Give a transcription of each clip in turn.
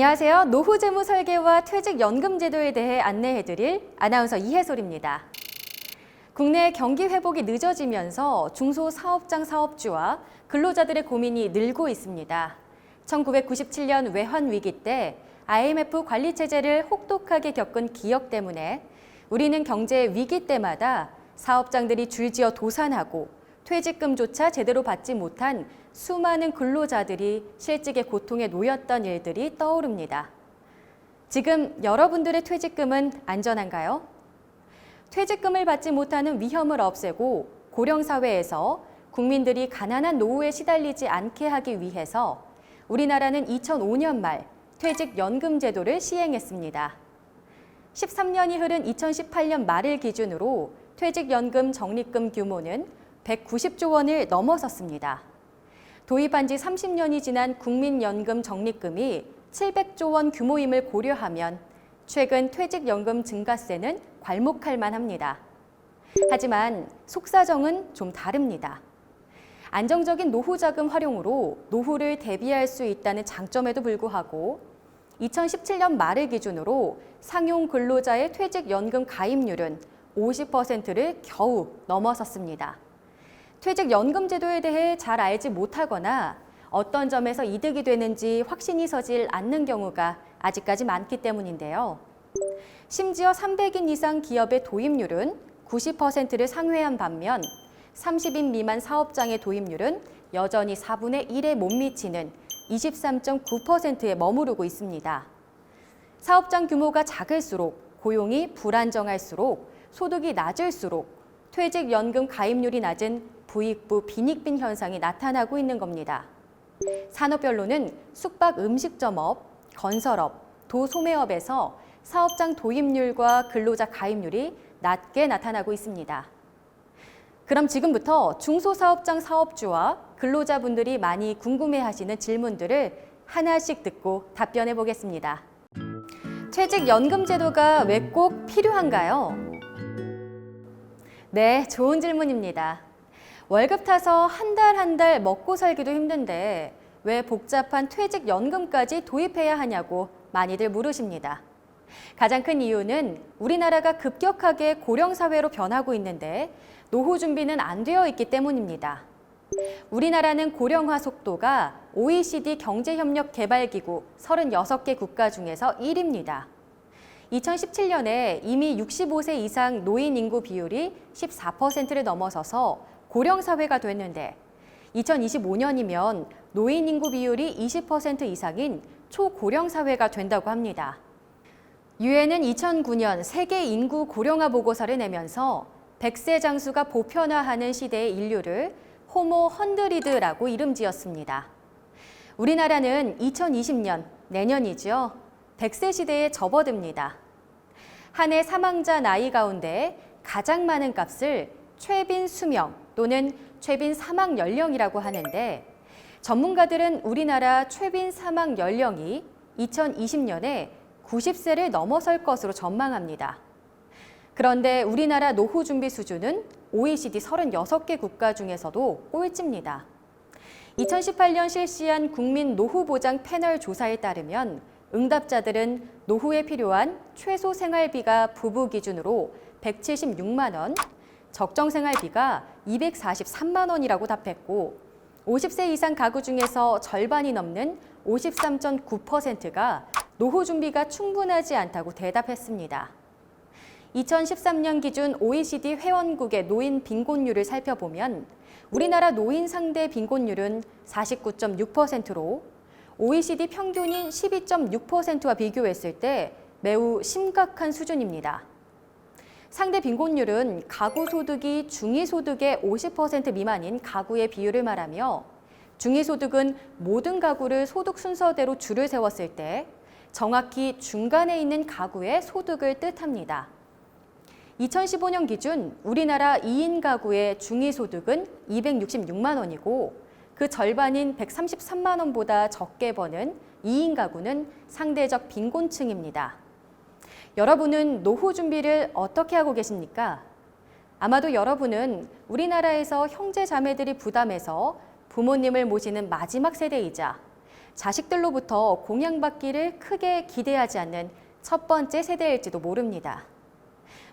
안녕하세요. 노후재무 설계와 퇴직연금 제도에 대해 안내해드릴 아나운서 이혜솔입니다. 국내 경기 회복이 늦어지면서 중소사업장 사업주와 근로자들의 고민이 늘고 있습니다. 1997년 외환위기 때 IMF 관리체제를 혹독하게 겪은 기억 때문에 우리는 경제 위기 때마다 사업장들이 줄지어 도산하고 퇴직금조차 제대로 받지 못한 수많은 근로자들이 실직의 고통에 놓였던 일들이 떠오릅니다. 지금 여러분들의 퇴직금은 안전한가요? 퇴직금을 받지 못하는 위험을 없애고 고령사회에서 국민들이 가난한 노후에 시달리지 않게 하기 위해서 우리나라는 2005년 말 퇴직연금 제도를 시행했습니다. 13년이 흐른 2018년 말을 기준으로 퇴직연금 적립금 규모는 190조 원을 넘어섰습니다. 도입한 지 30년이 지난 국민연금 적립금이 700조 원 규모임을 고려하면 최근 퇴직연금 증가세는 괄목할 만합니다. 하지만 속사정은 좀 다릅니다. 안정적인 노후자금 활용으로 노후를 대비할 수 있다는 장점에도 불구하고 2017년 말을 기준으로 상용 근로자의 퇴직연금 가입률은 50%를 겨우 넘어섰습니다. 퇴직연금 제도에 대해 잘 알지 못하거나 어떤 점에서 이득이 되는지 확신이 서질 않는 경우가 아직까지 많기 때문인데요. 심지어 300인 이상 기업의 도입률은 90%를 상회한 반면 30인 미만 사업장의 도입률은 여전히 4분의 1에 못 미치는 23.9%에 머무르고 있습니다. 사업장 규모가 작을수록 고용이 불안정할수록 소득이 낮을수록 퇴직연금 가입률이 낮은 부익부 빈익빈 현상이 나타나고 있는 겁니다. 산업별로는 숙박 음식점업, 건설업, 도소매업에서 사업장 도입률과 근로자 가입률이 낮게 나타나고 있습니다. 그럼 지금부터 중소사업장 사업주와 근로자분들이 많이 궁금해하시는 질문들을 하나씩 듣고 답변해 보겠습니다. 퇴직연금 제도가 왜 꼭 필요한가요? 네, 좋은 질문입니다. 월급 타서 한 달 먹고 살기도 힘든데 왜 복잡한 퇴직연금까지 도입해야 하냐고 많이들 물으십니다. 가장 큰 이유는 우리나라가 급격하게 고령사회로 변하고 있는데 노후 준비는 안 되어 있기 때문입니다. 우리나라는 고령화 속도가 OECD 경제협력개발기구 36개 국가 중에서 1위입니다. 2017년에 이미 65세 이상 노인 인구 비율이 14%를 넘어서서 고령사회가 됐는데 2025년이면 노인 인구 비율이 20% 이상인 초고령사회가 된다고 합니다. 유엔은 2009년 세계 인구 고령화 보고서를 내면서 100세 장수가 보편화하는 시대의 인류를 호모 헌드리드라고 이름 지었습니다. 우리나라는 2020년, 내년이죠. 100세 시대에 접어듭니다. 한 해 사망자 나이 가운데 가장 많은 값을 최빈 수명 또는 최빈 사망 연령이라고 하는데 전문가들은 우리나라 최빈 사망 연령이 2020년에 90세를 넘어설 것으로 전망합니다. 그런데 우리나라 노후 준비 수준은 OECD 36개 국가 중에서도 꼴찌입니다. 2018년 실시한 국민 노후 보장 패널 조사에 따르면 응답자들은 노후에 필요한 최소 생활비가 부부 기준으로 176만 원, 적정 생활비가 243만 원이라고 답했고 50세 이상 가구 중에서 절반이 넘는 53.9%가 노후 준비가 충분하지 않다고 대답했습니다. 2013년 기준 OECD 회원국의 노인 빈곤율을 살펴보면 우리나라 노인 상대 빈곤율은 49.6%로 OECD 평균인 12.6%와 비교했을 때 매우 심각한 수준입니다. 상대 빈곤율은 가구 소득이 중위소득의 50% 미만인 가구의 비율을 말하며 중위소득은 모든 가구를 소득 순서대로 줄을 세웠을 때 정확히 중간에 있는 가구의 소득을 뜻합니다. 2015년 기준 우리나라 2인 가구의 중위소득은 266만 원이고 그 절반인 133만 원보다 적게 버는 2인 가구는 상대적 빈곤층입니다. 여러분은 노후 준비를 어떻게 하고 계십니까? 아마도 여러분은 우리나라에서 형제 자매들이 부담해서 부모님을 모시는 마지막 세대이자 자식들로부터 공양받기를 크게 기대하지 않는 첫 번째 세대일지도 모릅니다.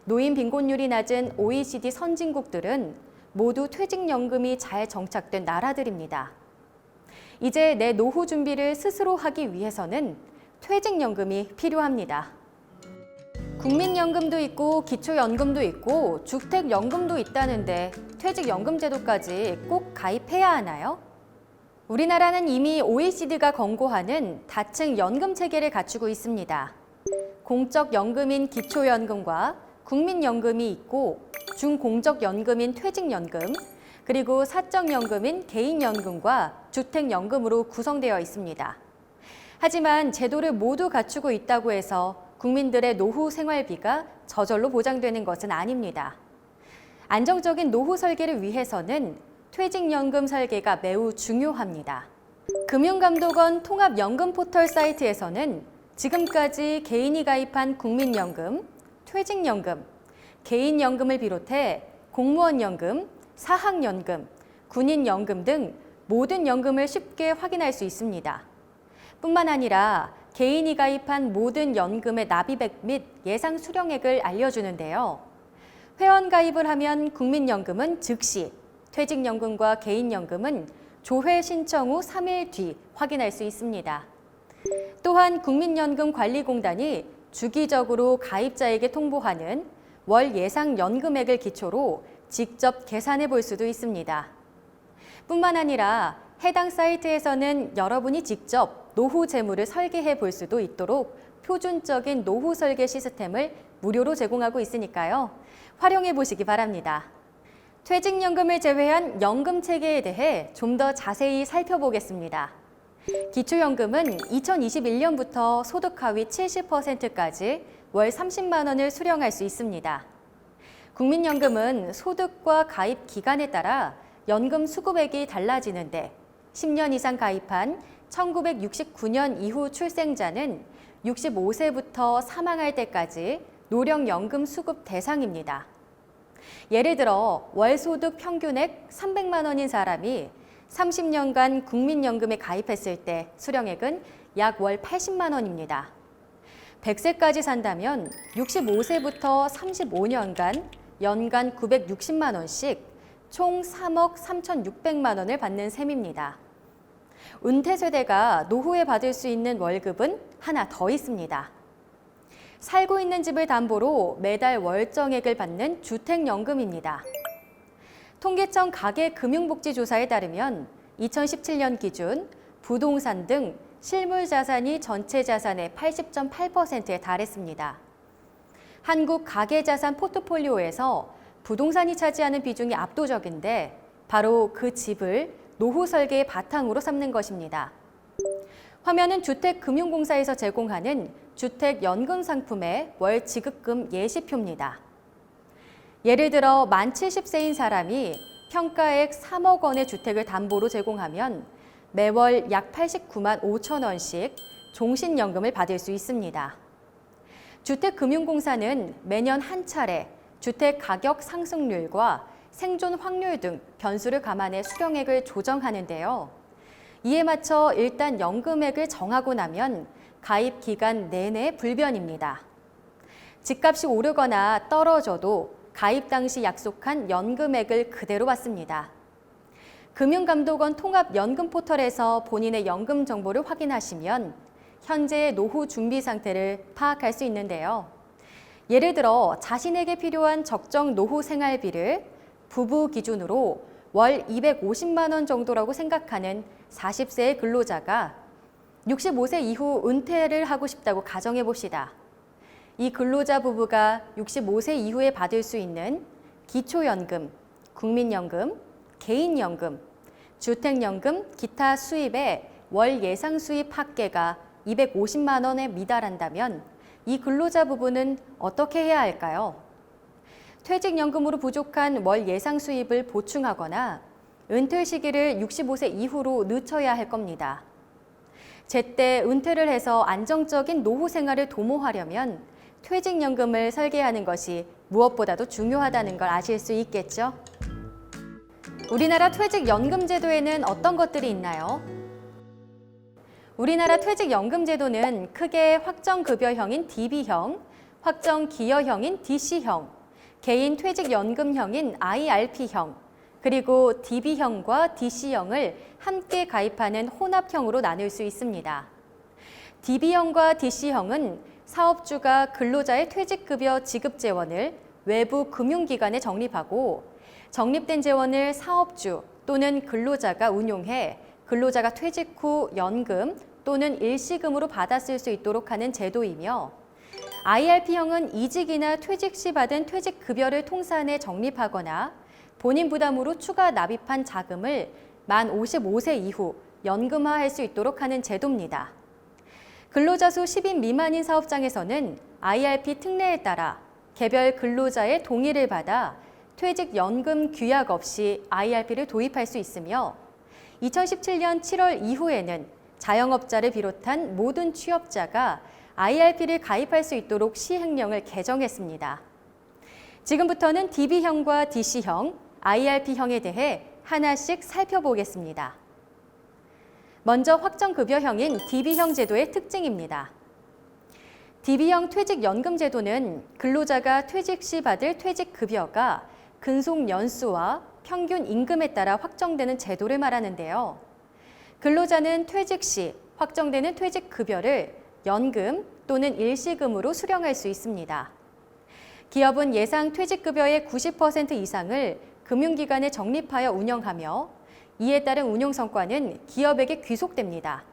노인 빈곤율이 낮은 OECD 선진국들은 모두 퇴직연금이 잘 정착된 나라들입니다. 이제 내 노후 준비를 스스로 하기 위해서는 퇴직연금이 필요합니다. 국민연금도 있고 기초연금도 있고 주택연금도 있다는데 퇴직연금 제도까지 꼭 가입해야 하나요? 우리나라는 이미 OECD가 권고하는 다층 연금 체계를 갖추고 있습니다. 공적 연금인 기초연금과 국민연금이 있고 중공적 연금인 퇴직연금, 그리고 사적연금인 개인연금과 주택연금으로 구성되어 있습니다. 하지만 제도를 모두 갖추고 있다고 해서 국민들의 노후 생활비가 저절로 보장되는 것은 아닙니다. 안정적인 노후 설계를 위해서는 퇴직연금 설계가 매우 중요합니다. 금융감독원 통합연금 포털 사이트에서는 지금까지 개인이 가입한 국민연금, 퇴직연금, 개인연금을 비롯해 공무원연금, 사학연금, 군인연금 등 모든 연금을 쉽게 확인할 수 있습니다. 뿐만 아니라 개인이 가입한 모든 연금의 납입액 및 예상 수령액을 알려주는데요. 회원 가입을 하면 국민연금은 즉시, 퇴직연금과 개인연금은 조회 신청 후 3일 뒤 확인할 수 있습니다. 또한 국민연금관리공단이 주기적으로 가입자에게 통보하는 월 예상 연금액을 기초로 직접 계산해 볼 수도 있습니다. 뿐만 아니라 해당 사이트에서는 여러분이 직접 노후 재무를 설계해 볼 수도 있도록 표준적인 노후 설계 시스템을 무료로 제공하고 있으니까요. 활용해 보시기 바랍니다. 퇴직연금을 제외한 연금 체계에 대해 좀 더 자세히 살펴보겠습니다. 기초연금은 2021년부터 소득 하위 70%까지 월 30만 원을 수령할 수 있습니다. 국민연금은 소득과 가입 기간에 따라 연금 수급액이 달라지는데 10년 이상 가입한 1969년 이후 출생자는 65세부터 사망할 때까지 노령연금 수급 대상입니다. 예를 들어 월 소득 평균액 300만 원인 사람이 30년간 국민연금에 가입했을 때 수령액은 약 월 80만 원입니다. 100세까지 산다면 65세부터 35년간 연간 960만 원씩 총 3억 3,600만 원을 받는 셈입니다. 은퇴 세대가 노후에 받을 수 있는 월급은 하나 더 있습니다. 살고 있는 집을 담보로 매달 월정액을 받는 주택연금입니다. 통계청 가계금융복지조사에 따르면 2017년 기준 부동산 등 실물 자산이 전체 자산의 80.8%에 달했습니다. 한국 가계자산 포트폴리오에서 부동산이 차지하는 비중이 압도적인데 바로 그 집을 노후 설계의 바탕으로 삼는 것입니다. 화면은 주택금융공사에서 제공하는 주택연금 상품의 월 지급금 예시표입니다. 예를 들어 만 70세인 사람이 평가액 3억 원의 주택을 담보로 제공하면 매월 약 89만 5천 원씩 종신연금을 받을 수 있습니다. 주택금융공사는 매년 한 차례 주택 가격 상승률과 생존 확률 등 변수를 감안해 수령액을 조정하는데요. 이에 맞춰 일단 연금액을 정하고 나면 가입 기간 내내 불변입니다. 집값이 오르거나 떨어져도 가입 당시 약속한 연금액을 그대로 받습니다. 금융감독원 통합연금 포털에서 본인의 연금 정보를 확인하시면 현재의 노후 준비 상태를 파악할 수 있는데요. 예를 들어 자신에게 필요한 적정 노후 생활비를 부부 기준으로 월 250만 원 정도라고 생각하는 40세의 근로자가 65세 이후 은퇴를 하고 싶다고 가정해 봅시다. 이 근로자 부부가 65세 이후에 받을 수 있는 기초연금, 국민연금, 개인연금, 주택연금, 기타 수입의 월 예상 수입 합계가 250만 원에 미달한다면 이 근로자 부부는 어떻게 해야 할까요? 퇴직연금으로 부족한 월 예상 수입을 보충하거나 은퇴 시기를 65세 이후로 늦춰야 할 겁니다. 제때 은퇴를 해서 안정적인 노후 생활을 도모하려면 퇴직연금을 설계하는 것이 무엇보다도 중요하다는 걸 아실 수 있겠죠? 우리나라 퇴직연금 제도에는 어떤 것들이 있나요? 우리나라 퇴직연금제도는 크게 확정급여형인 DB형, 확정기여형인 DC형, 개인 퇴직연금형인 IRP형, 그리고 DB형과 DC형을 함께 가입하는 혼합형으로 나눌 수 있습니다. DB형과 DC형은 사업주가 근로자의 퇴직급여 지급 재원을 외부 금융기관에 적립하고 적립된 재원을 사업주 또는 근로자가 운용해 근로자가 퇴직 후 연금 또는 일시금으로 받아 쓸 수 있도록 하는 제도이며 IRP형은 이직이나 퇴직 시 받은 퇴직급여를 통산해 적립하거나 본인 부담으로 추가 납입한 자금을 만 55세 이후 연금화할 수 있도록 하는 제도입니다. 근로자 수 10인 미만인 사업장에서는 IRP 특례에 따라 개별 근로자의 동의를 받아 퇴직연금 규약 없이 IRP를 도입할 수 있으며 2017년 7월 이후에는 자영업자를 비롯한 모든 취업자가 IRP를 가입할 수 있도록 시행령을 개정했습니다. 지금부터는 DB형과 DC형, IRP형에 대해 하나씩 살펴보겠습니다. 먼저 확정급여형인 DB형 제도의 특징입니다. DB형 퇴직연금제도는 근로자가 퇴직 시 받을 퇴직급여가 근속 연수와 평균 임금에 따라 확정되는 제도를 말하는데요. 근로자는 퇴직 시 확정되는 퇴직급여를 연금 또는 일시금으로 수령할 수 있습니다. 기업은 예상 퇴직급여의 90% 이상을 금융기관에 적립하여 운영하며 이에 따른 운용성과는 기업에게 귀속됩니다.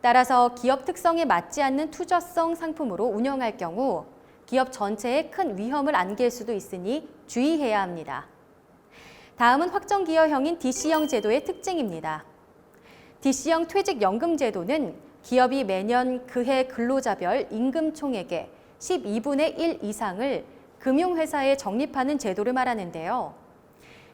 따라서 기업 특성에 맞지 않는 투자성 상품으로 운영할 경우 기업 전체에 큰 위험을 안길 수도 있으니 주의해야 합니다. 다음은 확정기여형인 DC형 제도의 특징입니다. DC형 퇴직연금제도는 기업이 매년 그해 근로자별 임금 총액의 12분의 1 이상을 금융회사에 적립하는 제도를 말하는데요.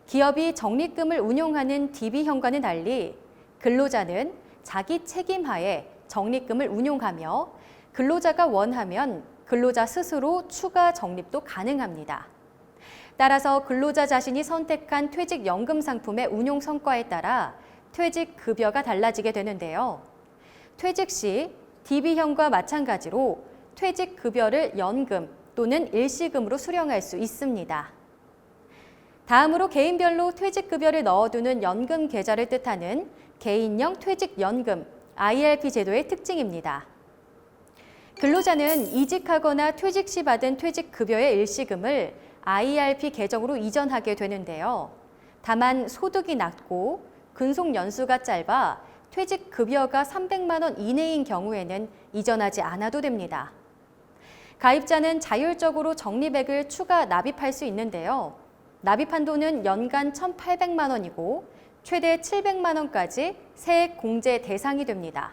기업이 적립금을 운용하는 DB형과는 달리 근로자는 자기 책임하에 적립금을 운용하며 근로자가 원하면 근로자 스스로 추가 적립도 가능합니다. 따라서 근로자 자신이 선택한 퇴직연금 상품의 운용 성과에 따라 퇴직급여가 달라지게 되는데요. 퇴직 시 DB형과 마찬가지로 퇴직급여를 연금 또는 일시금으로 수령할 수 있습니다. 다음으로 개인별로 퇴직급여를 넣어두는 연금 계좌를 뜻하는 개인형 퇴직연금 IRP 제도의 특징입니다. 근로자는 이직하거나 퇴직 시 받은 퇴직급여의 일시금을 IRP 계정으로 이전하게 되는데요. 다만 소득이 낮고 근속 연수가 짧아 퇴직급여가 300만 원 이내인 경우에는 이전하지 않아도 됩니다. 가입자는 자율적으로 적립액을 추가 납입할 수 있는데요. 납입 한도는 연간 1,800만 원이고 최대 700만 원까지 세액 공제 대상이 됩니다.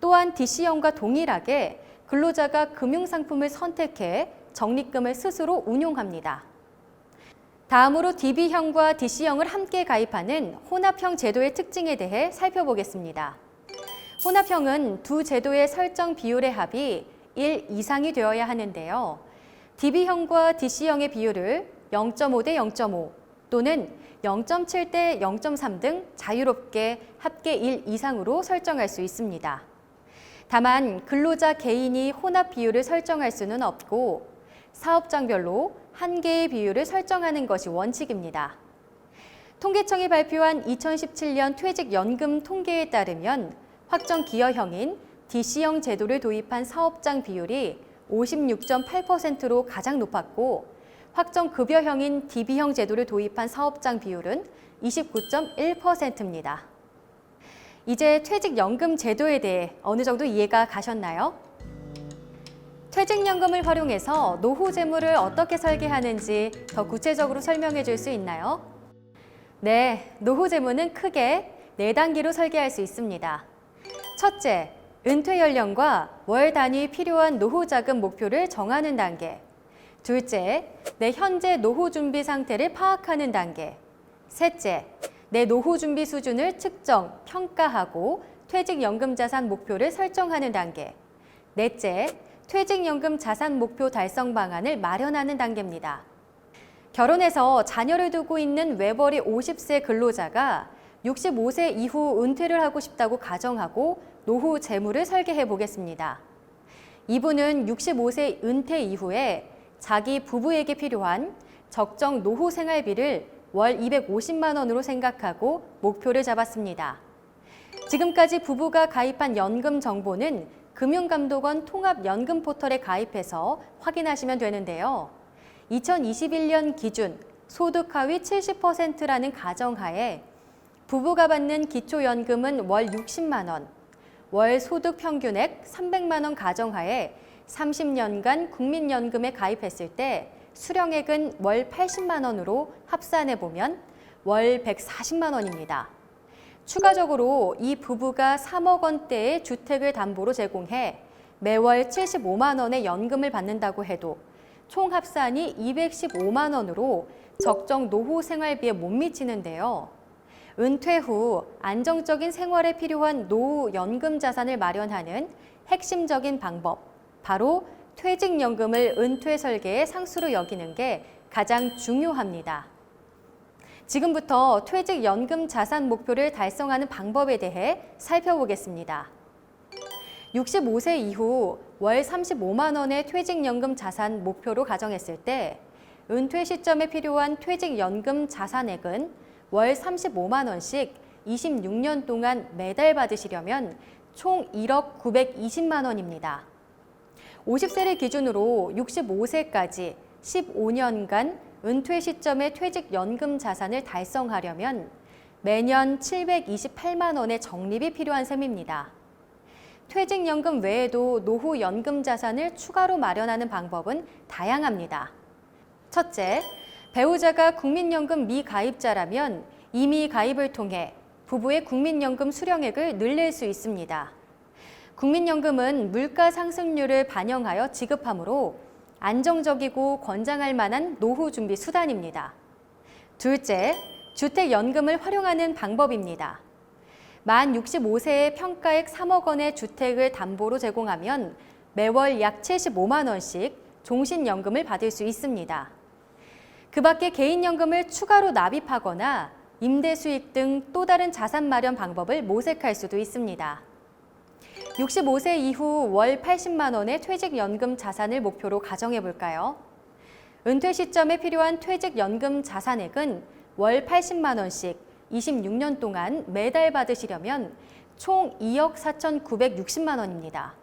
또한 DC형과 동일하게 근로자가 금융상품을 선택해 적립금을 스스로 운용합니다. 다음으로 DB형과 DC형을 함께 가입하는 혼합형 제도의 특징에 대해 살펴보겠습니다. 혼합형은 두 제도의 설정 비율의 합이 1 이상이 되어야 하는데요. DB형과 DC형의 비율을 0.5 대 0.5 또는 0.7 대 0.3 등 자유롭게 합계 1 이상으로 설정할 수 있습니다. 다만 근로자 개인이 혼합 비율을 설정할 수는 없고 사업장별로 한 개의 비율을 설정하는 것이 원칙입니다. 통계청이 발표한 2017년 퇴직연금 통계에 따르면 확정기여형인 DC형 제도를 도입한 사업장 비율이 56.8%로 가장 높았고 확정급여형인 DB형 제도를 도입한 사업장 비율은 29.1%입니다. 이제 퇴직연금 제도에 대해 어느 정도 이해가 가셨나요? 퇴직연금을 활용해서 노후 재물을 어떻게 설계하는지 더 구체적으로 설명해 줄 수 있나요? 네, 노후 재물은 크게 4단계로 설계할 수 있습니다. 첫째, 은퇴 연령과 월 단위 필요한 노후 자금 목표를 정하는 단계. 둘째, 내 현재 노후 준비 상태를 파악하는 단계. 셋째, 내 노후 준비 수준을 측정, 평가하고 퇴직연금 자산 목표를 설정하는 단계. 넷째, 퇴직연금 자산 목표 달성 방안을 마련하는 단계입니다. 결혼해서 자녀를 두고 있는 외벌이 50세 근로자가 65세 이후 은퇴를 하고 싶다고 가정하고 노후 재무를 설계해 보겠습니다. 이분은 65세 은퇴 이후에 자기 부부에게 필요한 적정 노후 생활비를 월 250만 원으로 생각하고 목표를 잡았습니다. 지금까지 부부가 가입한 연금 정보는 금융감독원 통합연금 포털에 가입해서 확인하시면 되는데요. 2021년 기준 소득 하위 70%라는 가정하에 부부가 받는 기초연금은 월 60만 원, 월 소득 평균액 300만 원 가정하에 30년간 국민연금에 가입했을 때 수령액은 월 80만 원으로 합산해 보면 월 140만 원입니다. 추가적으로 이 부부가 3억 원대의 주택을 담보로 제공해 매월 75만 원의 연금을 받는다고 해도 총 합산이 215만 원으로 적정 노후 생활비에 못 미치는데요. 은퇴 후 안정적인 생활에 필요한 노후 연금 자산을 마련하는 핵심적인 방법, 바로 퇴직연금을 은퇴 설계의 상수로 여기는 게 가장 중요합니다. 지금부터 퇴직연금 자산 목표를 달성하는 방법에 대해 살펴보겠습니다. 65세 이후 월 35만 원의 퇴직연금 자산 목표로 가정했을 때 은퇴 시점에 필요한 퇴직연금 자산액은 월 35만 원씩 26년 동안 매달 받으시려면 총 1억 920만 원입니다. 50세를 기준으로 65세까지 15년간 은퇴 시점의 퇴직연금 자산을 달성하려면 매년 728만 원의 적립이 필요한 셈입니다. 퇴직연금 외에도 노후연금 자산을 추가로 마련하는 방법은 다양합니다. 첫째, 배우자가 국민연금 미가입자라면 이미 가입을 통해 부부의 국민연금 수령액을 늘릴 수 있습니다. 국민연금은 물가 상승률을 반영하여 지급하므로 안정적이고 권장할 만한 노후 준비 수단입니다. 둘째, 주택연금을 활용하는 방법입니다. 만 65세의 평가액 3억 원의 주택을 담보로 제공하면 매월 약 75만 원씩 종신연금을 받을 수 있습니다. 그 밖에 개인연금을 추가로 납입하거나 임대수익 등 또 다른 자산 마련 방법을 모색할 수도 있습니다. 65세 이후 월 80만 원의 퇴직연금 자산을 목표로 가정해 볼까요? 은퇴 시점에 필요한 퇴직연금 자산액은 월 80만 원씩 26년 동안 매달 받으시려면 총 2억 4,960만 원입니다.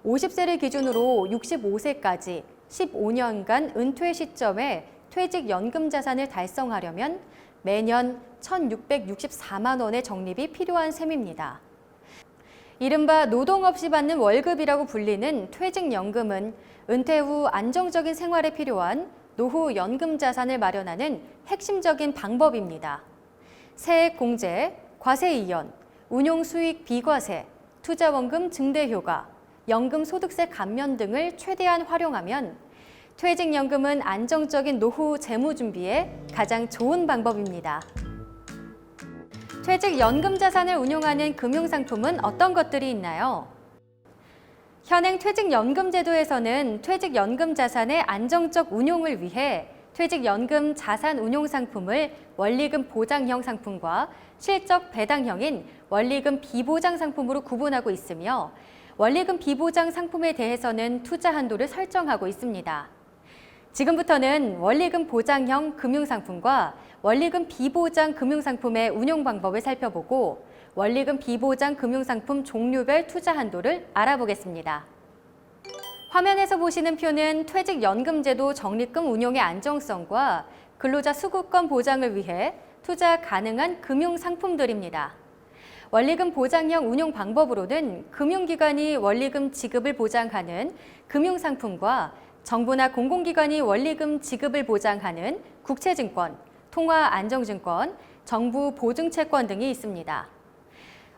50세를 기준으로 65세까지 15년간 은퇴 시점에 퇴직연금 자산을 달성하려면 매년 1,664만 원의 적립이 필요한 셈입니다. 이른바 노동 없이 받는 월급이라고 불리는 퇴직연금은 은퇴 후 안정적인 생활에 필요한 노후 연금 자산을 마련하는 핵심적인 방법입니다. 세액 공제, 과세 이연, 운용 수익 비과세, 투자원금 증대 효과, 연금 소득세 감면 등을 최대한 활용하면 퇴직연금은 안정적인 노후 재무 준비에 가장 좋은 방법입니다. 퇴직연금 자산을 운용하는 금융상품은 어떤 것들이 있나요? 현행 퇴직연금 제도에서는 퇴직연금 자산의 안정적 운용을 위해 퇴직연금 자산 운용 상품을 원리금 보장형 상품과 실적 배당형인 원리금 비보장 상품으로 구분하고 있으며 원리금 비보장 상품에 대해서는 투자 한도를 설정하고 있습니다. 지금부터는 원리금 보장형 금융상품과 원리금 비보장 금융상품의 운용 방법을 살펴보고 원리금 비보장 금융상품 종류별 투자 한도를 알아보겠습니다. 화면에서 보시는 표는 퇴직연금제도 적립금 운용의 안정성과 근로자 수급권 보장을 위해 투자 가능한 금융상품들입니다. 원리금 보장형 운용 방법으로는 금융기관이 원리금 지급을 보장하는 금융상품과 정부나 공공기관이 원리금 지급을 보장하는 국채증권, 통화안정증권, 정부 보증채권 등이 있습니다.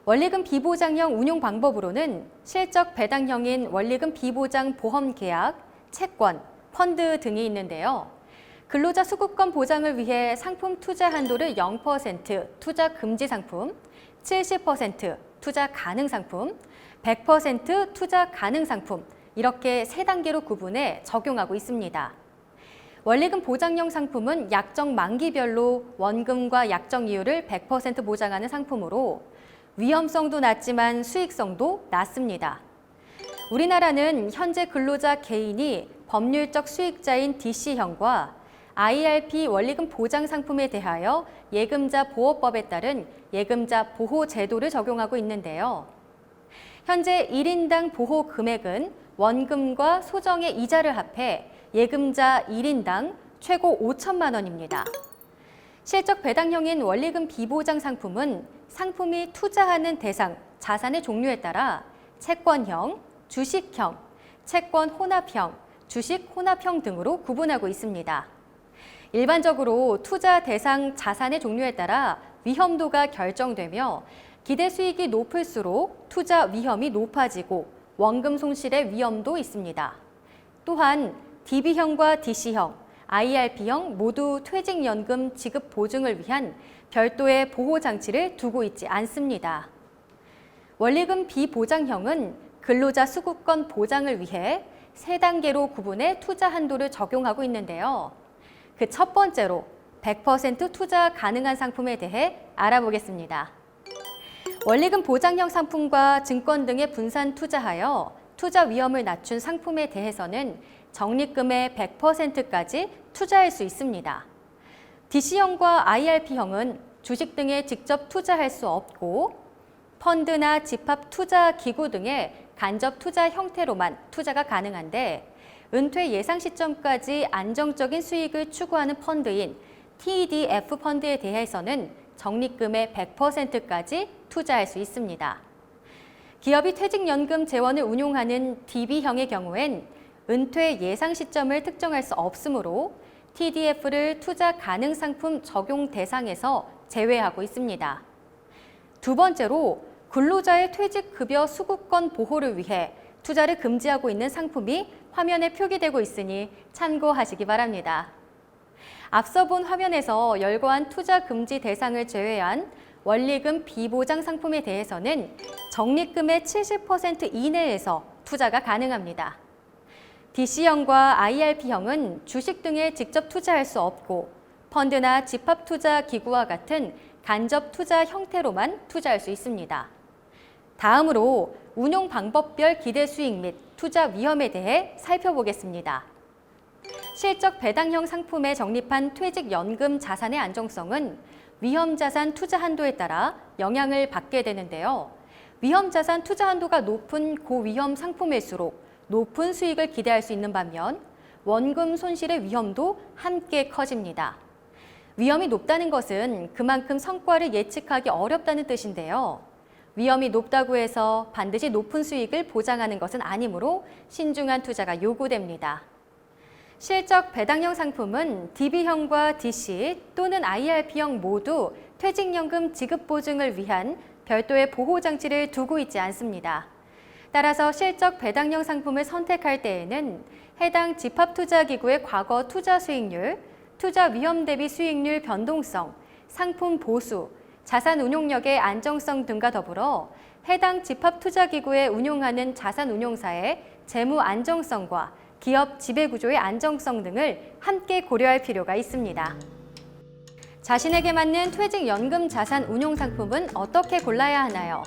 원리금 비보장형 운용 방법으로는 실적 배당형인 원리금 비보장 보험계약, 채권, 펀드 등이 있는데요. 근로자 수급권 보장을 위해 상품 투자 한도를 0% 투자 금지 상품, 70% 투자 가능 상품, 100% 투자 가능 상품, 이렇게 3단계로 구분해 적용하고 있습니다. 원리금 보장형 상품은 약정 만기별로 원금과 약정 이율을 100% 보장하는 상품으로 위험성도 낮지만 수익성도 낮습니다. 우리나라는 현재 근로자 개인이 법률적 수익자인 DC형과 IRP 원리금 보장 상품에 대하여 예금자 보호법에 따른 예금자 보호 제도를 적용하고 있는데요. 현재 1인당 보호 금액은 원금과 소정의 이자를 합해 예금자 1인당 최고 5천만 원입니다. 실적 배당형인 원리금 비보장 상품은 상품이 투자하는 대상, 자산의 종류에 따라 채권형, 주식형, 채권 혼합형, 주식 혼합형 등으로 구분하고 있습니다. 일반적으로 투자 대상 자산의 종류에 따라 위험도가 결정되며 기대 수익이 높을수록 투자 위험이 높아지고 원금 손실의 위험도 있습니다. 또한 DB형과 DC형, IRP형 모두 퇴직연금 지급 보증을 위한 별도의 보호장치를 두고 있지 않습니다. 원리금 비보장형은 근로자 수급권 보장을 위해 3단계로 구분해 투자 한도를 적용하고 있는데요. 그 첫 번째로 100% 투자 가능한 상품에 대해 알아보겠습니다. 원리금 보장형 상품과 증권 등에 분산 투자하여 투자 위험을 낮춘 상품에 대해서는 적립금의 100%까지 투자할 수 있습니다. DC형과 IRP형은 주식 등에 직접 투자할 수 없고 펀드나 집합 투자 기구 등의 간접 투자 형태로만 투자가 가능한데 은퇴 예상 시점까지 안정적인 수익을 추구하는 펀드인 TDF 펀드에 대해서는 적립금의 100%까지 투자할 수 있습니다. 기업이 퇴직연금 재원을 운용하는 DB형의 경우엔 은퇴 예상 시점을 특정할 수 없으므로 TDF를 투자 가능 상품 적용 대상에서 제외하고 있습니다. 두 번째로 근로자의 퇴직급여 수급권 보호를 위해 투자를 금지하고 있는 상품이 화면에 표기되고 있으니 참고하시기 바랍니다. 앞서 본 화면에서 열거한 투자 금지 대상을 제외한 원리금 비보장 상품에 대해서는 적립금의 70% 이내에서 투자가 가능합니다. DC형과 IRP형은 주식 등에 직접 투자할 수 없고 펀드나 집합투자기구와 같은 간접 투자 형태로만 투자할 수 있습니다. 다음으로 운용 방법별 기대 수익 및 투자 위험에 대해 살펴보겠습니다. 실적 배당형 상품에 적립한 퇴직연금 자산의 안정성은 위험자산 투자 한도에 따라 영향을 받게 되는데요. 위험자산 투자 한도가 높은 고위험 상품일수록 높은 수익을 기대할 수 있는 반면 원금 손실의 위험도 함께 커집니다. 위험이 높다는 것은 그만큼 성과를 예측하기 어렵다는 뜻인데요. 위험이 높다고 해서 반드시 높은 수익을 보장하는 것은 아니므로 신중한 투자가 요구됩니다. 실적 배당형 상품은 DB형과 DC 또는 IRP형 모두 퇴직연금 지급 보증을 위한 별도의 보호장치를 두고 있지 않습니다. 따라서 실적 배당형 상품을 선택할 때에는 해당 집합투자기구의 과거 투자 수익률, 투자 위험 대비 수익률 변동성, 상품 보수, 자산 운용력의 안정성 등과 더불어 해당 집합투자기구에 운용하는 자산 운용사의 재무 안정성과 기업 지배구조의 안정성 등을 함께 고려할 필요가 있습니다. 자신에게 맞는 퇴직연금 자산 운용 상품은 어떻게 골라야 하나요?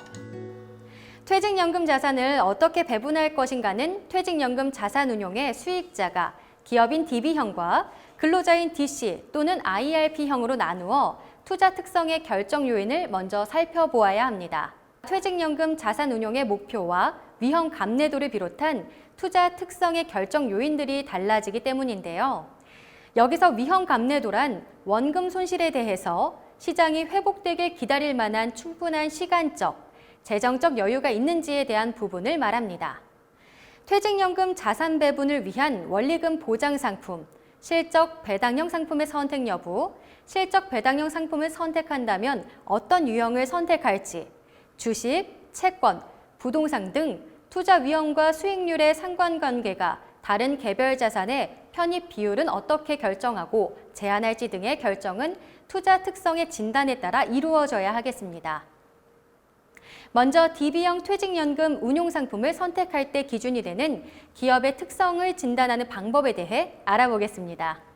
퇴직연금 자산을 어떻게 배분할 것인가는 퇴직연금 자산 운용의 수익자가 기업인 DB형과 근로자인 DC 또는 IRP형으로 나누어 투자 특성의 결정 요인을 먼저 살펴보아야 합니다. 퇴직연금 자산 운용의 목표와 위험 감내도를 비롯한 투자 특성의 결정 요인들이 달라지기 때문인데요. 여기서 위험 감내도란 원금 손실에 대해서 시장이 회복되길 기다릴 만한 충분한 시간적, 재정적 여유가 있는지에 대한 부분을 말합니다. 퇴직연금 자산 배분을 위한 원리금 보장 상품, 실적 배당형 상품의 선택 여부, 실적 배당형 상품을 선택한다면 어떤 유형을 선택할지, 주식, 채권, 부동산 등 투자 위험과 수익률의 상관관계가 다른 개별 자산의 편입 비율은 어떻게 결정하고 제한할지 등의 결정은 투자 특성의 진단에 따라 이루어져야 하겠습니다. 먼저 DB형 퇴직연금 운용상품을 선택할 때 기준이 되는 기업의 특성을 진단하는 방법에 대해 알아보겠습니다.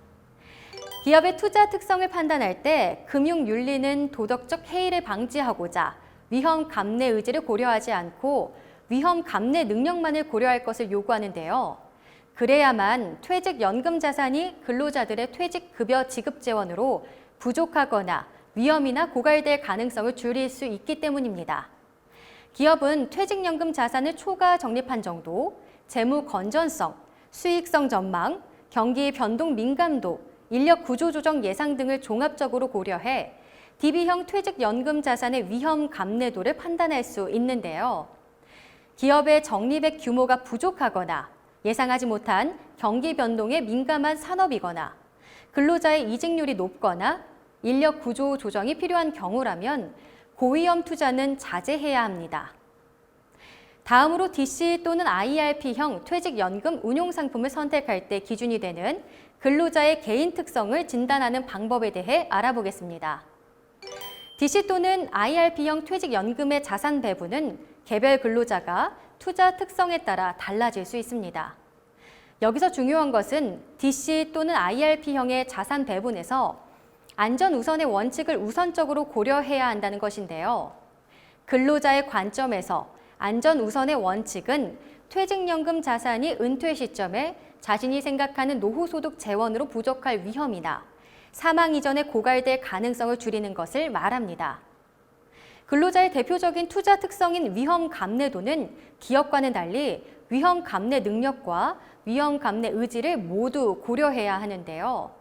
기업의 투자 특성을 판단할 때 금융윤리는 도덕적 해이를 방지하고자 위험 감내 의지를 고려하지 않고 위험 감내 능력만을 고려할 것을 요구하는데요. 그래야만 퇴직연금 자산이 근로자들의 퇴직급여 지급 재원으로 부족하거나 위험이나 고갈될 가능성을 줄일 수 있기 때문입니다. 기업은 퇴직연금 자산을 초과 적립한 정도, 재무 건전성, 수익성 전망, 경기 변동 민감도, 인력 구조 조정 예상 등을 종합적으로 고려해 DB형 퇴직연금 자산의 위험 감내도를 판단할 수 있는데요. 기업의 적립액 규모가 부족하거나 예상하지 못한 경기 변동에 민감한 산업이거나 근로자의 이직률이 높거나 인력 구조 조정이 필요한 경우라면 고위험 투자는 자제해야 합니다. 다음으로 DC 또는 IRP형 퇴직연금 운용상품을 선택할 때 기준이 되는 근로자의 개인 특성을 진단하는 방법에 대해 알아보겠습니다. DC 또는 IRP형 퇴직연금의 자산 배분은 개별 근로자가 투자 특성에 따라 달라질 수 있습니다. 여기서 중요한 것은 DC 또는 IRP형의 자산 배분에서 안전 우선의 원칙을 우선적으로 고려해야 한다는 것인데요. 근로자의 관점에서 안전 우선의 원칙은 퇴직연금 자산이 은퇴 시점에 자신이 생각하는 노후소득 재원으로 부족할 위험이나 사망 이전에 고갈될 가능성을 줄이는 것을 말합니다. 근로자의 대표적인 투자 특성인 위험 감내도는 기업과는 달리 위험 감내 능력과 위험 감내 의지를 모두 고려해야 하는데요.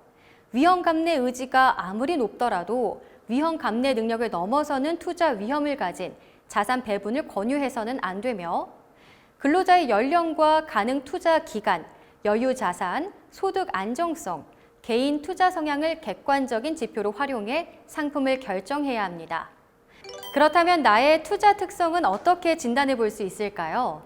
위험 감내 의지가 아무리 높더라도 위험 감내 능력을 넘어서는 투자 위험을 가진 자산 배분을 권유해서는 안 되며 근로자의 연령과 가능 투자 기간, 여유 자산, 소득 안정성, 개인 투자 성향을 객관적인 지표로 활용해 상품을 결정해야 합니다. 그렇다면 나의 투자 특성은 어떻게 진단해 볼 수 있을까요?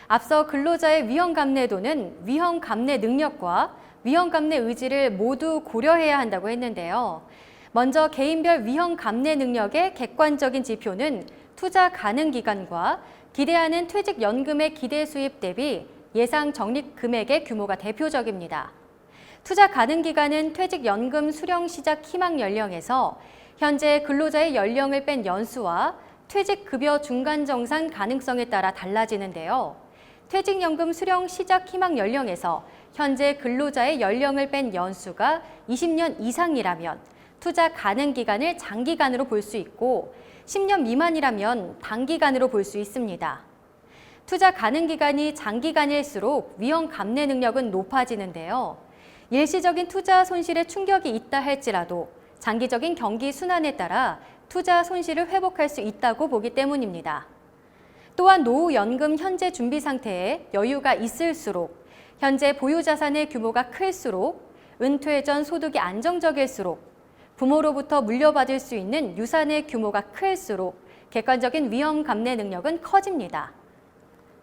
앞서 근로자의 위험 감내도는 위험 감내 능력과 위험 감내 의지를 모두 고려해야 한다고 했는데요. 먼저 개인별 위험 감내 능력의 객관적인 지표는 투자 가능 기간과 기대하는 퇴직연금의 기대 수입 대비 예상 적립 금액의 규모가 대표적입니다. 투자 가능 기간은 퇴직연금 수령 시작 희망 연령에서 현재 근로자의 연령을 뺀 연수와 퇴직급여 중간 정산 가능성에 따라 달라지는데요. 퇴직연금 수령 시작 희망 연령에서 현재 근로자의 연령을 뺀 연수가 20년 이상이라면 투자 가능 기간을 장기간으로 볼 수 있고 10년 미만이라면 단기간으로 볼 수 있습니다. 투자 가능 기간이 장기간일수록 위험 감내 능력은 높아지는데요. 일시적인 투자 손실에 충격이 있다 할지라도 장기적인 경기 순환에 따라 투자 손실을 회복할 수 있다고 보기 때문입니다. 또한 노후연금 현재 준비 상태에 여유가 있을수록 현재 보유 자산의 규모가 클수록 은퇴 전 소득이 안정적일수록 부모로부터 물려받을 수 있는 유산의 규모가 클수록 객관적인 위험 감내 능력은 커집니다.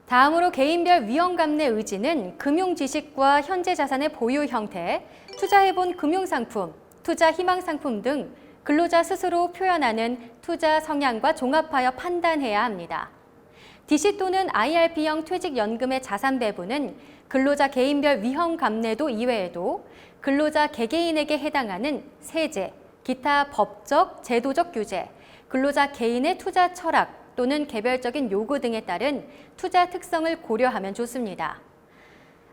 다음으로 개인별 위험 감내 의지는 금융 지식과 현재 자산의 보유 형태, 투자해본 금융상품, 투자 희망상품 등 근로자 스스로 표현하는 투자 성향과 종합하여 판단해야 합니다. DC 또는 IRP형 퇴직연금의 자산 배분은 근로자 개인별 위험 감내도 이외에도 근로자 개개인에게 해당하는 세제, 기타 법적, 제도적 규제, 근로자 개인의 투자 철학 또는 개별적인 요구 등에 따른 투자 특성을 고려하면 좋습니다.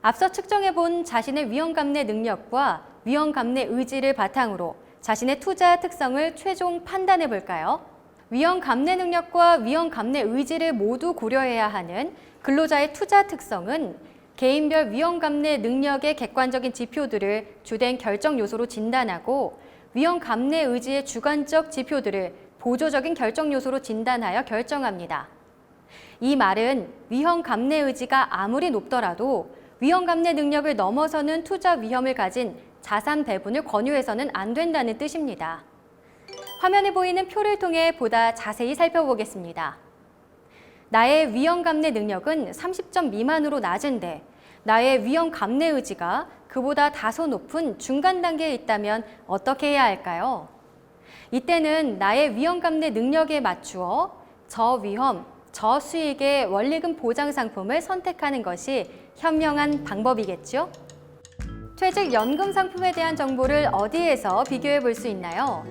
앞서 측정해본 자신의 위험 감내 능력과 위험 감내 의지를 바탕으로 자신의 투자 특성을 최종 판단해 볼까요? 위험 감내 능력과 위험 감내 의지를 모두 고려해야 하는 근로자의 투자 특성은 개인별 위험 감내 능력의 객관적인 지표들을 주된 결정 요소로 진단하고 위험 감내 의지의 주관적 지표들을 보조적인 결정 요소로 진단하여 결정합니다. 이 말은 위험 감내 의지가 아무리 높더라도 위험 감내 능력을 넘어서는 투자 위험을 가진 자산 배분을 권유해서는 안 된다는 뜻입니다. 화면에 보이는 표를 통해 보다 자세히 살펴보겠습니다. 나의 위험 감내 능력은 30점 미만으로 낮은데 나의 위험 감내 의지가 그보다 다소 높은 중간 단계에 있다면 어떻게 해야 할까요? 이때는 나의 위험 감내 능력에 맞추어 저위험, 저수익의 원리금 보장 상품을 선택하는 것이 현명한 방법이겠죠? 퇴직연금 상품에 대한 정보를 어디에서 비교해 볼 수 있나요?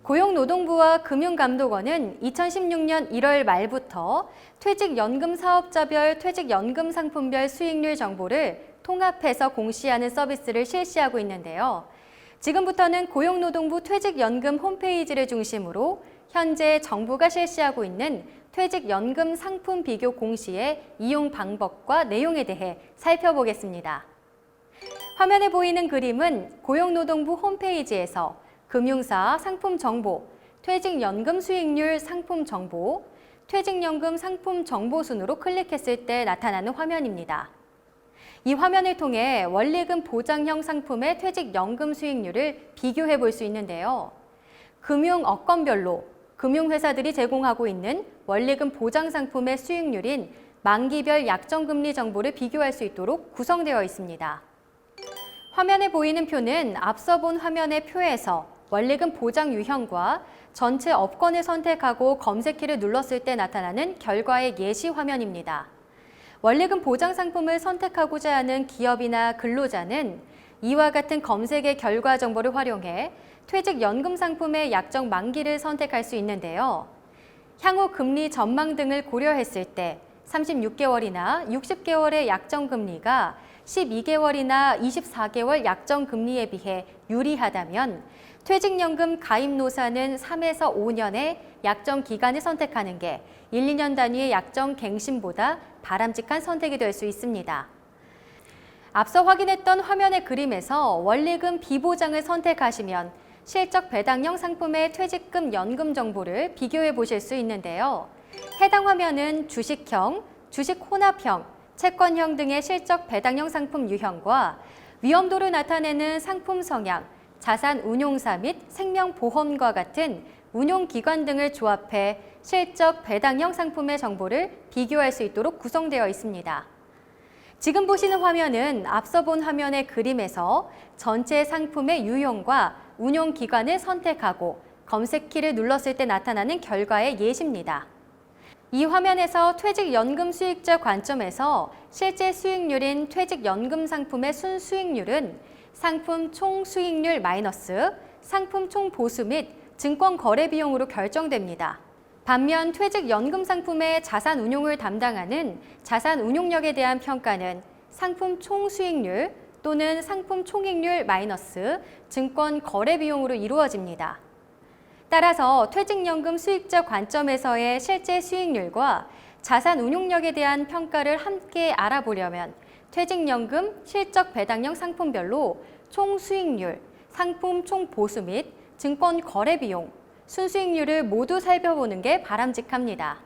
고용노동부와 금융감독원은 2016년 1월 말부터 퇴직연금 사업자별 퇴직연금 상품별 수익률 정보를 통합해서 공시하는 서비스를 실시하고 있는데요. 지금부터는 고용노동부 퇴직연금 홈페이지를 중심으로 현재 정부가 실시하고 있는 퇴직연금 상품 비교 공시의 이용 방법과 내용에 대해 살펴보겠습니다. 화면에 보이는 그림은 고용노동부 홈페이지에서 금융사 상품 정보, 퇴직연금 수익률 상품 정보, 퇴직연금 상품 정보 순으로 클릭했을 때 나타나는 화면입니다. 이 화면을 통해 원리금 보장형 상품의 퇴직연금 수익률을 비교해 볼 수 있는데요. 금융 업건별로 금융회사들이 제공하고 있는 원리금 보장 상품의 수익률인 만기별 약정금리 정보를 비교할 수 있도록 구성되어 있습니다. 화면에 보이는 표는 앞서 본 화면의 표에서 원리금 보장 유형과 전체 업건을 선택하고 검색키를 눌렀을 때 나타나는 결과의 예시 화면입니다. 원리금 보장 상품을 선택하고자 하는 기업이나 근로자는 이와 같은 검색의 결과 정보를 활용해 퇴직연금 상품의 약정 만기를 선택할 수 있는데요. 향후 금리 전망 등을 고려했을 때 36개월이나 60개월의 약정 금리가 12개월이나 24개월 약정 금리에 비해 유리하다면 퇴직연금 가입 노사는 3에서 5년의 약정 기간을 선택하는 게 1, 2년 단위의 약정 갱신보다 바람직한 선택이 될 수 있습니다. 앞서 확인했던 화면의 그림에서 원리금 비보장을 선택하시면 실적 배당형 상품의 퇴직금 연금 정보를 비교해 보실 수 있는데요. 해당 화면은 주식형, 주식 혼합형, 채권형 등의 실적 배당형 상품 유형과 위험도를 나타내는 상품 성향, 자산 운용사 및 생명보험과 같은 운용기관 등을 조합해 실적 배당형 상품의 정보를 비교할 수 있도록 구성되어 있습니다. 지금 보시는 화면은 앞서 본 화면의 그림에서 전체 상품의 유형과 운용기관을 선택하고 검색키를 눌렀을 때 나타나는 결과의 예시입니다. 이 화면에서 퇴직연금 수익자 관점에서 실제 수익률인 퇴직연금 상품의 순수익률은 상품 총 수익률 마이너스 상품 총 보수 및 증권 거래 비용으로 결정됩니다. 반면 퇴직연금 상품의 자산 운용을 담당하는 자산 운용력에 대한 평가는 상품 총 수익률 또는 상품 총익률 마이너스 증권 거래 비용으로 이루어집니다. 따라서 퇴직연금 수익자 관점에서의 실제 수익률과 자산 운용력에 대한 평가를 함께 알아보려면 퇴직연금 실적 배당형 상품별로 총 수익률, 상품 총 보수 및 증권 거래 비용, 순수익률을 모두 살펴보는 게 바람직합니다.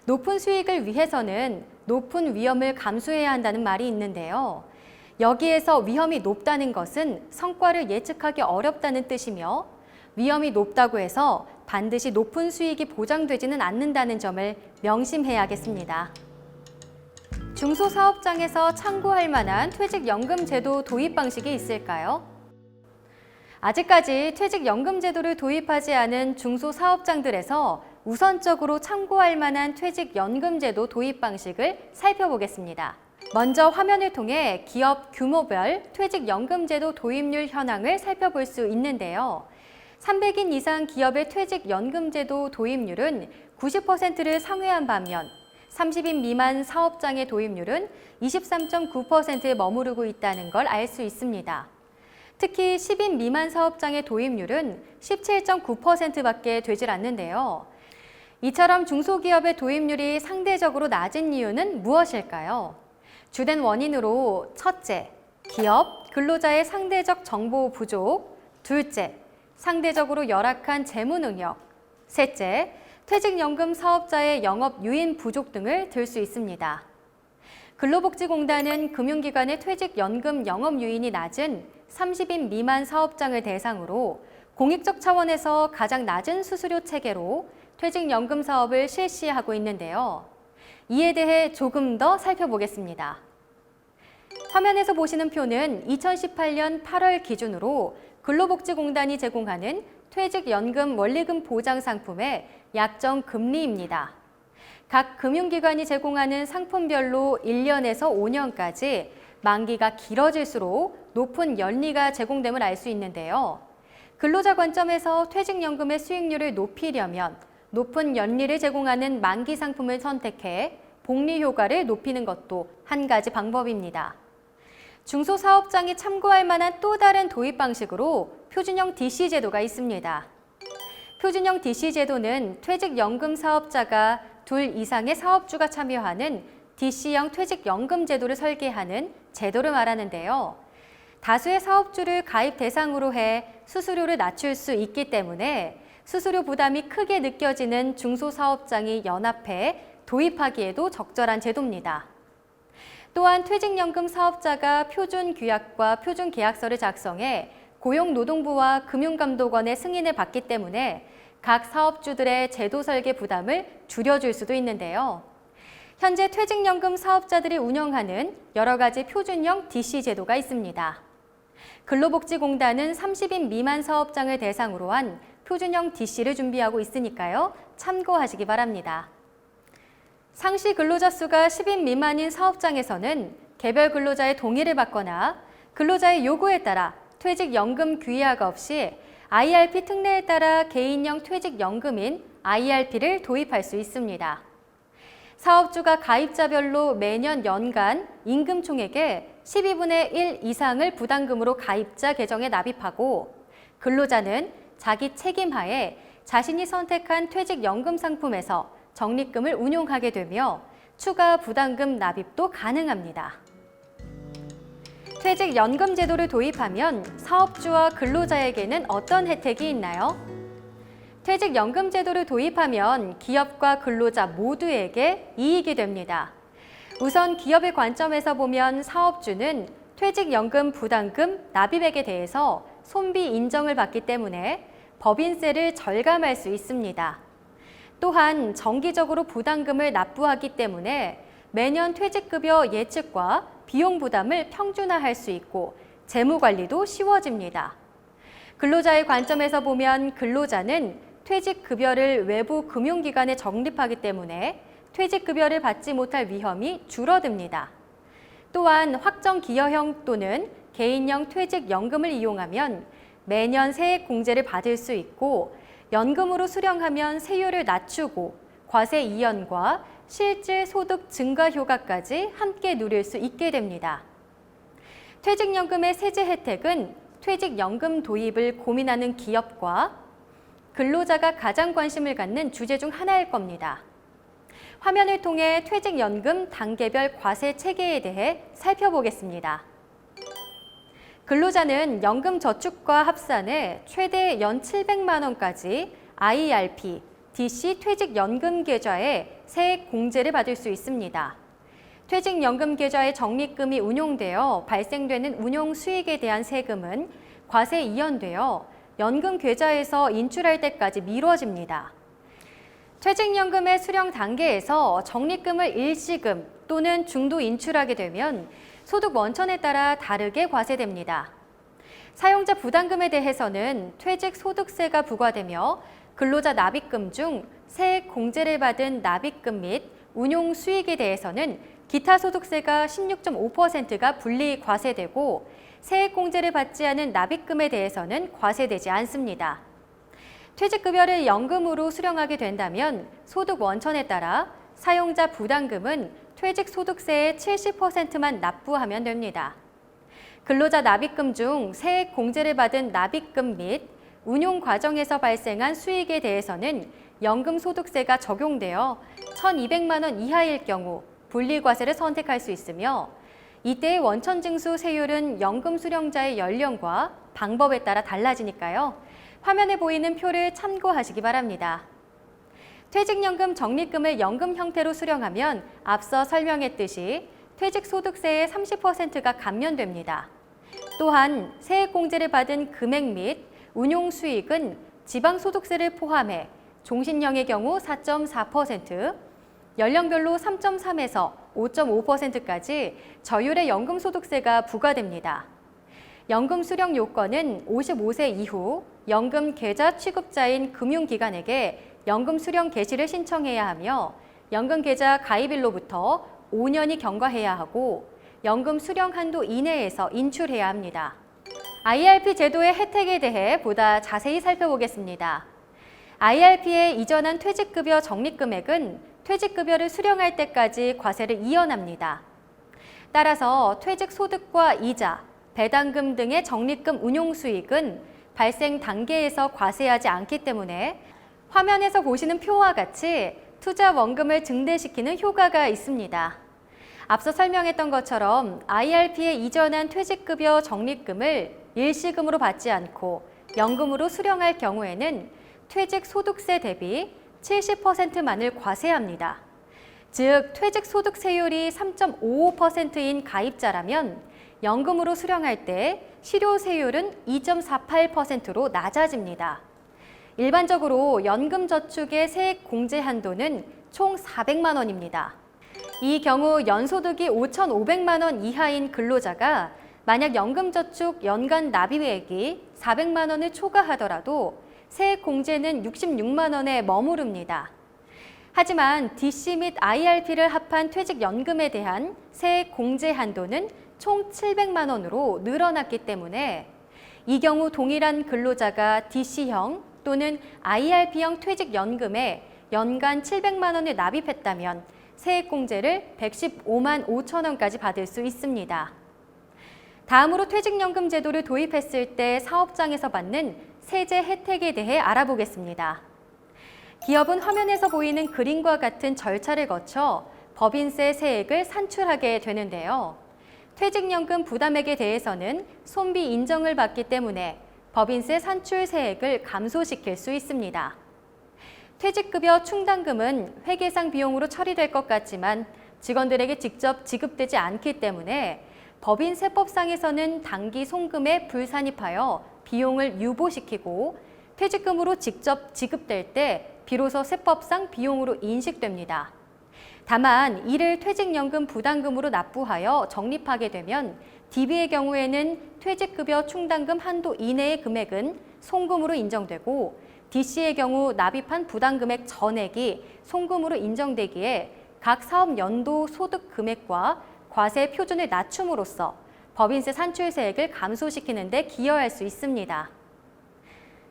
높은 수익을 위해서는 높은 위험을 감수해야 한다는 말이 있는데요. 여기에서 위험이 높다는 것은 성과를 예측하기 어렵다는 뜻이며 위험이 높다고 해서 반드시 높은 수익이 보장되지는 않는다는 점을 명심해야겠습니다. 중소사업장에서 참고할 만한 퇴직연금 제도 도입 방식이 있을까요? 아직까지 퇴직연금 제도를 도입하지 않은 중소사업장들에서 우선적으로 참고할 만한 퇴직연금 제도 도입 방식을 살펴보겠습니다. 먼저 화면을 통해 기업 규모별 퇴직연금 제도 도입률 현황을 살펴볼 수 있는데요. 300인 이상 기업의 퇴직연금 제도 도입률은 90%를 상회한 반면 30인 미만 사업장의 도입률은 23.9%에 머무르고 있다는 걸 알 수 있습니다. 특히 10인 미만 사업장의 도입률은 17.9%밖에 되질 않는데요. 이처럼 중소기업의 도입률이 상대적으로 낮은 이유는 무엇일까요? 주된 원인으로 첫째, 기업, 근로자의 상대적 정보 부족, 둘째, 상대적으로 열악한 재무 능력, 셋째, 퇴직연금 사업자의 영업 유인 부족 등을 들 수 있습니다. 근로복지공단은 금융기관의 퇴직연금 영업 유인이 낮은 30인 미만 사업장을 대상으로 공익적 차원에서 가장 낮은 수수료 체계로 퇴직연금 사업을 실시하고 있는데요. 이에 대해 조금 더 살펴보겠습니다. 화면에서 보시는 표는 2018년 8월 기준으로 근로복지공단이 제공하는 퇴직연금 원리금 보장 상품의 약정 금리입니다. 각 금융기관이 제공하는 상품별로 1년에서 5년까지 만기가 길어질수록 높은 연리가 제공됨을 알 수 있는데요. 근로자 관점에서 퇴직연금의 수익률을 높이려면 높은 연리를 제공하는 만기 상품을 선택해 복리 효과를 높이는 것도 한 가지 방법입니다. 중소사업장이 참고할 만한 또 다른 도입 방식으로 표준형 DC 제도가 있습니다. 표준형 DC 제도는 퇴직연금 사업자가 둘 이상의 사업주가 참여하는 DC형 퇴직연금 제도를 설계하는 제도를 말하는데요. 다수의 사업주를 가입 대상으로 해 수수료를 낮출 수 있기 때문에 수수료 부담이 크게 느껴지는 중소사업장이 연합해 도입하기에도 적절한 제도입니다. 또한 퇴직연금 사업자가 표준규약과 표준계약서를 작성해 고용노동부와 금융감독원의 승인을 받기 때문에 각 사업주들의 제도 설계 부담을 줄여줄 수도 있는데요. 현재 퇴직연금 사업자들이 운영하는 여러 가지 표준형 DC 제도가 있습니다. 근로복지공단은 30인 미만 사업장을 대상으로 한 표준형 DC를 준비하고 있으니까요. 참고하시기 바랍니다. 상시 근로자 수가 10인 미만인 사업장에서는 개별 근로자의 동의를 받거나 근로자의 요구에 따라 퇴직연금 규약가 없이 IRP 특례에 따라 개인형 퇴직연금인 IRP를 도입할 수 있습니다. 사업주가 가입자별로 매년 연간 임금 총액의 12분의 1 이상을 부담금으로 가입자 계정에 납입하고 근로자는 자기 책임하에 자신이 선택한 퇴직연금 상품에서 적립금을 운용하게 되며 추가 부담금 납입도 가능합니다. 퇴직연금 제도를 도입하면 사업주와 근로자에게는 어떤 혜택이 있나요? 퇴직연금 제도를 도입하면 기업과 근로자 모두에게 이익이 됩니다. 우선 기업의 관점에서 보면 사업주는 퇴직연금 부담금 납입액에 대해서 손비 인정을 받기 때문에 법인세를 절감할 수 있습니다. 또한 정기적으로 부담금을 납부하기 때문에 매년 퇴직급여 예측과 비용 부담을 평준화할 수 있고 재무관리도 쉬워집니다. 근로자의 관점에서 보면 근로자는 퇴직급여를 외부 금융기관에 적립하기 때문에 퇴직급여를 받지 못할 위험이 줄어듭니다. 또한 확정기여형 또는 개인형 퇴직연금을 이용하면 매년 세액공제를 받을 수 있고 연금으로 수령하면 세율을 낮추고 과세 이연과 실질 소득 증가 효과까지 함께 누릴 수 있게 됩니다. 퇴직연금의 세제 혜택은 퇴직연금 도입을 고민하는 기업과 근로자가 가장 관심을 갖는 주제 중 하나일 겁니다. 화면을 통해 퇴직연금 단계별 과세 체계에 대해 살펴보겠습니다. 근로자는 연금저축과 합산해 최대 연 700만 원까지 IRP, DC 퇴직연금 계좌에 세액 공제를 받을 수 있습니다. 퇴직연금 계좌에 적립금이 운용되어 발생되는 운용 수익에 대한 세금은 과세 이연되어 연금 계좌에서 인출할 때까지 미뤄집니다. 퇴직연금의 수령 단계에서 적립금을 일시금 또는 중도 인출하게 되면 소득 원천에 따라 다르게 과세됩니다. 사용자 부담금에 대해서는 퇴직소득세가 부과되며 근로자 납입금 중 세액 공제를 받은 납입금 및 운용 수익에 대해서는 기타 소득세가 16.5%가 분리 과세되고 세액 공제를 받지 않은 납입금에 대해서는 과세되지 않습니다. 퇴직급여를 연금으로 수령하게 된다면 소득 원천에 따라 사용자 부담금은 퇴직소득세의 70%만 납부하면 됩니다. 근로자 납입금 중 세액 공제를 받은 납입금 및 운용 과정에서 발생한 수익에 대해서는 연금소득세가 적용되어 1,200만 원 이하일 경우 분리과세를 선택할 수 있으며 이때의 원천징수 세율은 연금 수령자의 연령과 방법에 따라 달라지니까요. 화면에 보이는 표를 참고하시기 바랍니다. 퇴직연금 적립금을 연금 형태로 수령하면 앞서 설명했듯이 퇴직소득세의 30%가 감면됩니다. 또한 세액공제를 받은 금액 및 운용 수익은 지방소득세를 포함해 종신형의 경우 4.4%, 연령별로 3.3에서 5.5%까지 저율의 연금소득세가 부과됩니다. 연금 수령 요건은 55세 이후 연금 계좌 취급자인 금융기관에게 연금 수령 개시를 신청해야 하며 연금 계좌 가입일로부터 5년이 경과해야 하고 연금 수령 한도 이내에서 인출해야 합니다. IRP 제도의 혜택에 대해 보다 자세히 살펴보겠습니다. IRP에 이전한 퇴직급여 적립금액은 퇴직급여를 수령할 때까지 과세를 이연합니다. 따라서 퇴직소득과 이자, 배당금 등의 적립금 운용수익은 발생 단계에서 과세하지 않기 때문에 화면에서 보시는 표와 같이 투자 원금을 증대시키는 효과가 있습니다. 앞서 설명했던 것처럼 IRP에 이전한 퇴직급여 적립금을 일시금으로 받지 않고 연금으로 수령할 경우에는 퇴직소득세 대비 70%만을 과세합니다. 즉, 퇴직소득세율이 3.55%인 가입자라면 연금으로 수령할 때 실효세율은 2.48%로 낮아집니다. 일반적으로 연금저축의 세액 공제 한도는 총 400만 원입니다. 이 경우 연소득이 5,500만 원 이하인 근로자가 만약 연금저축 연간 납입액이 400만 원을 초과하더라도 세액 공제는 66만 원에 머무릅니다. 하지만 DC 및 IRP를 합한 퇴직연금에 대한 세액 공제 한도는 총 700만 원으로 늘어났기 때문에 이 경우 동일한 근로자가 DC형 또는 IRP형 퇴직연금에 연간 700만 원을 납입했다면 세액 공제를 115만 5천 원까지 받을 수 있습니다. 다음으로 퇴직연금 제도를 도입했을 때 사업장에서 받는 세제 혜택에 대해 알아보겠습니다. 기업은 화면에서 보이는 그림과 같은 절차를 거쳐 법인세 세액을 산출하게 되는데요. 퇴직연금 부담액에 대해서는 손비 인정을 받기 때문에 법인세 산출 세액을 감소시킬 수 있습니다. 퇴직급여 충당금은 회계상 비용으로 처리될 것 같지만 직원들에게 직접 지급되지 않기 때문에 법인세법상에서는 당기 송금에 불산입하여 비용을 유보시키고 퇴직금으로 직접 지급될 때 비로소 세법상 비용으로 인식됩니다. 다만 이를 퇴직연금 부담금으로 납부하여 적립하게 되면 DB의 경우에는 퇴직급여 충당금 한도 이내의 금액은 송금으로 인정되고 DC의 경우 납입한 부담금액 전액이 송금으로 인정되기에 각 사업 연도 소득 금액과 과세 표준을 낮춤으로써 법인세 산출세액을 감소시키는 데 기여할 수 있습니다.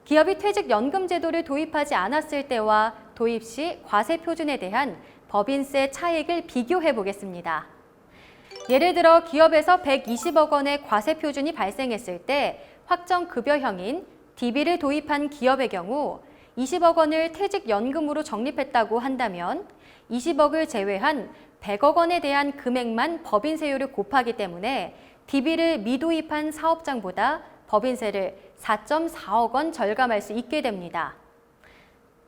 기업이 퇴직연금 제도를 도입하지 않았을 때와 도입 시 과세 표준에 대한 법인세 차익을 비교해 보겠습니다. 예를 들어 기업에서 120억 원의 과세 표준이 발생했을 때 확정급여형인 DB를 도입한 기업의 경우 20억 원을 퇴직연금으로 적립했다고 한다면 20억을 제외한 100억 원에 대한 금액만 법인세율을 곱하기 때문에 DB를 미도입한 사업장보다 법인세를 4.4억 원 절감할 수 있게 됩니다.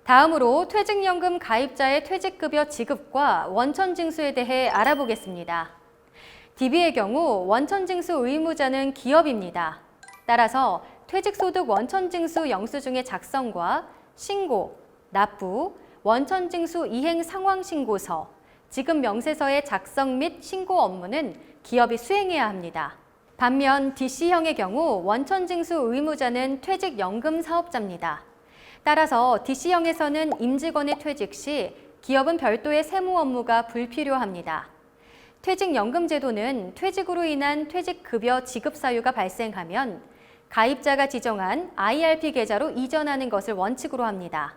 다음으로 퇴직연금 가입자의 퇴직급여 지급과 원천징수에 대해 알아보겠습니다. DB의 경우 원천징수 의무자는 기업입니다. 따라서 퇴직소득 원천징수 영수증의 작성과 신고, 납부, 원천징수 이행 상황신고서, 지급명세서의 작성 및 신고 업무는 기업이 수행해야 합니다. 반면 DC형의 경우 원천징수 의무자는 퇴직연금 사업자입니다. 따라서 DC형에서는 임직원의 퇴직 시 기업은 별도의 세무 업무가 불필요합니다. 퇴직연금 제도는 퇴직으로 인한 퇴직급여 지급 사유가 발생하면 가입자가 지정한 IRP 계좌로 이전하는 것을 원칙으로 합니다.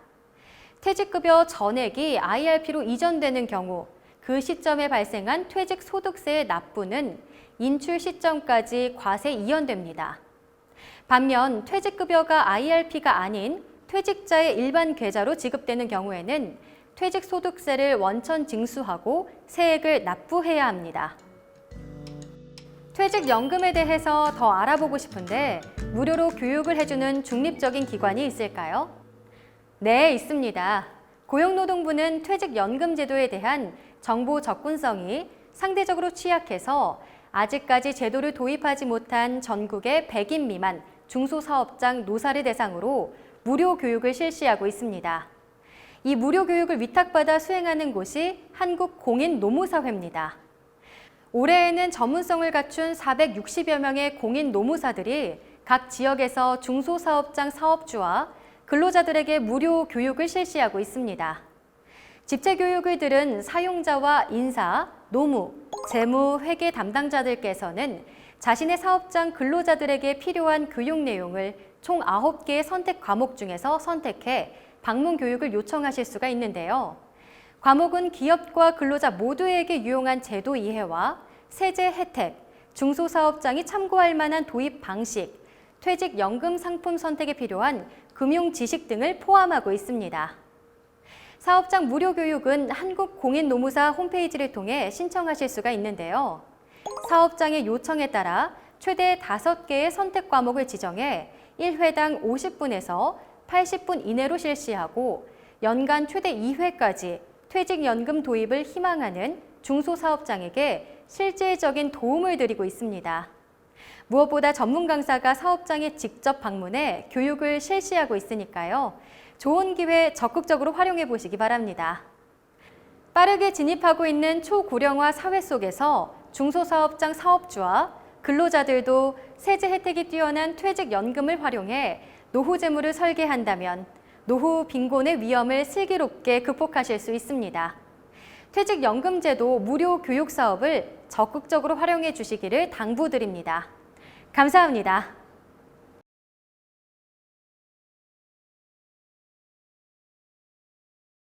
퇴직급여 전액이 IRP로 이전되는 경우 그 시점에 발생한 퇴직소득세의 납부는 인출 시점까지 과세 이연됩니다. 반면 퇴직급여가 IRP가 아닌 퇴직자의 일반 계좌로 지급되는 경우에는 퇴직소득세를 원천 징수하고 세액을 납부해야 합니다. 퇴직연금에 대해서 더 알아보고 싶은데 무료로 교육을 해주는 중립적인 기관이 있을까요? 네, 있습니다. 고용노동부는 퇴직연금 제도에 대한 정보 접근성이 상대적으로 취약해서 아직까지 제도를 도입하지 못한 전국의 100인 미만 중소사업장 노사를 대상으로 무료 교육을 실시하고 있습니다. 이 무료 교육을 위탁받아 수행하는 곳이 한국공인노무사회입니다. 올해에는 전문성을 갖춘 460여 명의 공인노무사들이 각 지역에서 중소사업장 사업주와 근로자들에게 무료 교육을 실시하고 있습니다. 집체교육을 들은 사용자와 인사, 노무, 재무, 회계 담당자들께서는 자신의 사업장 근로자들에게 필요한 교육 내용을 총 9개의 선택 과목 중에서 선택해 방문 교육을 요청하실 수가 있는데요. 과목은 기업과 근로자 모두에게 유용한 제도 이해와 세제 혜택, 중소사업장이 참고할 만한 도입 방식, 퇴직연금 상품 선택에 필요한 금융 지식 등을 포함하고 있습니다. 사업장 무료 교육은 한국공인노무사 홈페이지를 통해 신청하실 수가 있는데요. 사업장의 요청에 따라 최대 5개의 선택 과목을 지정해 1회당 50분에서 80분 이내로 실시하고 연간 최대 2회까지 퇴직연금 도입을 희망하는 중소사업장에게 실질적인 도움을 드리고 있습니다. 무엇보다 전문 강사가 사업장에 직접 방문해 교육을 실시하고 있으니까요. 좋은 기회 적극적으로 활용해 보시기 바랍니다. 빠르게 진입하고 있는 초고령화 사회 속에서 중소사업장 사업주와 근로자들도 세제 혜택이 뛰어난 퇴직연금을 활용해 노후 재무를 설계한다면 노후 빈곤의 위험을 슬기롭게 극복하실 수 있습니다. 퇴직연금제도 무료 교육 사업을 적극적으로 활용해 주시기를 당부드립니다. 감사합니다.